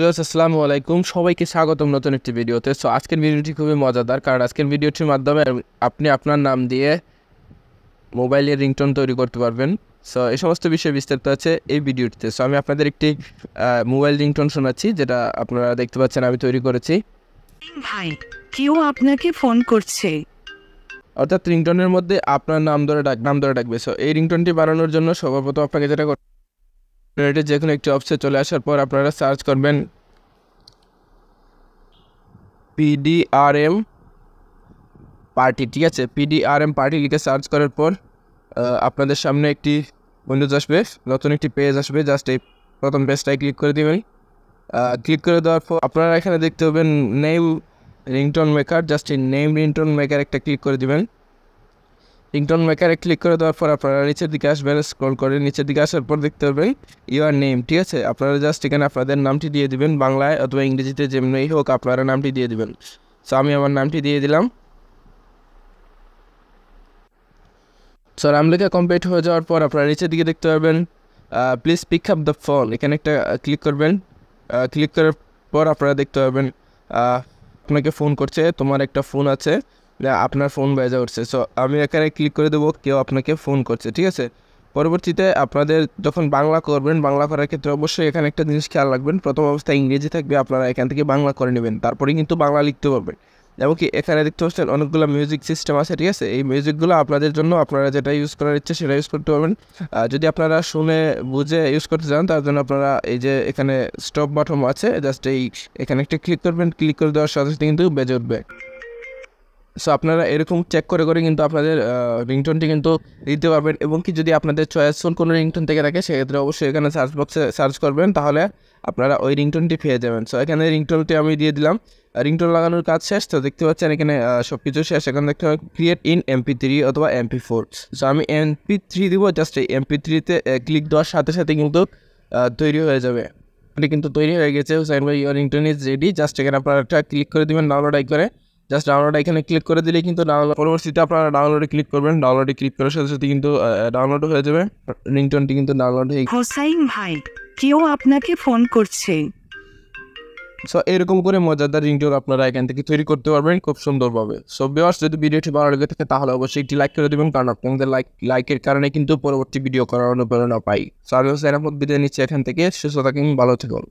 আসসালামু আলাইকুম, সবাইকে স্বাগতম নতুন একটি ভিডিওতে। সো আজকের ভিডিওটি খুবই মজাদার, কারণ আজকের ভিডিওটির মাধ্যমে আপনি আপনার নাম দিয়ে মোবাইলের রিংটোন তৈরি করতে পারবেন। সো এই সমস্ত বিষয়ে বিস্তারিত আছে এই ভিডিওটিতে। সো আমি আপনাদের একটি মোবাইল রিংটোন শোনাচ্ছি, যেটা আপনারা দেখতে পাচ্ছেন আমি তৈরি করেছি। ভাই, কেউ আপনাকে ফোন করছে। অর্থাৎ রিংটোনের মধ্যে আপনার নাম ধরে ডাকবে। সো এই রিংটোনটি বানানোর জন্য সর্বপ্রথম আপনাকে যেটা করতে, যে কোনো একটি অপশনে চলে আসার পর আপনারা সার্চ করবেন PDRM পার্টি। ঠিক আছে, PDRM পার্টি লিখে সার্চ করার পর আপনাদের সামনে একটি উইন্ডোজ আসবে, নতুন একটি পেজ আসবে। জাস্ট এই প্রথম পেজটায় ক্লিক করে দেবেন। ক্লিক করে দেওয়ার পর আপনারা এখানে দেখতে পাবেন নেম রিংটোন মেকার। জাস্ট এই নেম রিংটোন মেকার একটা ক্লিক করে দেবেন। রিংটোন মেকারে ক্লিক করে দেওয়ার পর আপনারা নিচের দিকে আসবেন, স্ক্রল করে নিচের দিকে আসার পর দেখতে পাবেন ইউর নেম। ঠিক আছে, আপনারা জাস্ট এখানে আপনাদের নামটি দিয়ে দিবেন, বাংলায় অথবা ইংরেজিতে যেমনি হোক আপনারা নামটি দিয়ে দিবেন। সো আমি আমার নামটি দিয়ে দিলাম। সো নাম লেখা কমপ্লিট হয়ে যাওয়ার পর আপনারা নিচের দিকে দেখতে পারবেন please pick up the phone, এখানে একটা ক্লিক করবেন। ক্লিক করার পর আপনারা দেখতে পাবেন আপনাকে ফোন করছে, তোমার একটা ফোন আছে, আপনার ফোন বেজে উঠছে। সো আমি এখানে ক্লিক করে দেবো কেউ আপনাকে ফোন করছে। ঠিক আছে, পরবর্তীতে আপনাদের যখন বাংলা করবেন, বাংলা করার ক্ষেত্রে অবশ্যই এখানে একটা জিনিস খেয়াল রাখবেন, প্রথম অবস্থায় ইংরেজি থাকবে, আপনারা এখান থেকে বাংলা করে নেবেন, তারপরে কিন্তু বাংলা লিখতে পারবেন। এমনকি এখানে দেখতে পাচ্ছেন অনেকগুলো মিউজিক সিস্টেম আছে। ঠিক আছে, এই মিউজিকগুলো আপনাদের জন্য, আপনারা যেটা ইউজ করার ইচ্ছে সেটা ইউজ করতে পারবেন। যদি আপনারা শুনে বুঝে ইউজ করতে চান, তার জন্য আপনারা এই যে এখানে স্টপ বাটন আছে, জাস্ট এখানে একটা ক্লিক করবেন। ক্লিক করে দেওয়ার সাথে সাথে কিন্তু বেজে উঠবে। সো আপনারা এরকম চেক করে করে কিন্তু আপনাদের রিংটোনটি কিন্তু দিতে পারবেন। এবং কি যদি আপনাদের চয়েসফুল কোনো রিংটোন থেকে থাকে, সেক্ষেত্রে অবশ্যই এখানে সার্চ বক্সে সার্চ করবেন, তাহলে আপনারা ওই রিংটোনটি পেয়ে যাবেন। সো এখানে রিংটোনটি আমি দিয়ে দিলাম। রিংটোন লাগানোর কাজ শেষ। তো দেখতে পাচ্ছেন এখানে সব কিছু শেষ। এখানে দেখতে হবে ক্রিয়েট ইন MP3 অথবা MP4। সো আমি MP3 দিব। জাস্ট এই MP3-তে ক্লিক দেওয়ার সাথে সাথে কিন্তু তৈরি হয়ে যাবে। এটি কিন্তু তৈরি হয়ে গেছে। হুসাইন ভাই, your ringtone is ready. Just এখানে আপনারা একটা ক্লিক করে দেবেন ডাউনলোড করে। জাস্ট ডাউনলোড এখানে ক্লিক করে দিলেই কিন্তু ডাউনলোড, পরবর্তীতে আপনারা ডাউনলোডে ক্লিক করবেন। ডাউনলোডে ক্লিক করার সাথে সাথে কিন্তু ডাউনলোড হয়ে যাবে, রিংটোনটি কিন্তু ডাউনলোড হয়ে। হোসাইন ভাই, কেউ আপনাকে ফোন করছে। সো এরকম করে মজাদার রিংটোন আপনারা এখান থেকে তৈরি করতে পারবেন খুব সুন্দরভাবে। সো ভিউয়ার্স, যদি ভিডিওটি ভালো লেগে থাকে তাহলে অবশ্যই একটি লাইক করে দেবেন, কারণ আপনাদের লাইকের কারণে কিন্তু পরবর্তী ভিডিও করার অনুপ্রেরণা পাই। সো আমি হোসাইন আহমদ বিদায় নিচ্ছি এখান থেকে। সুস্থ থাকুন, ভালো থাকুন।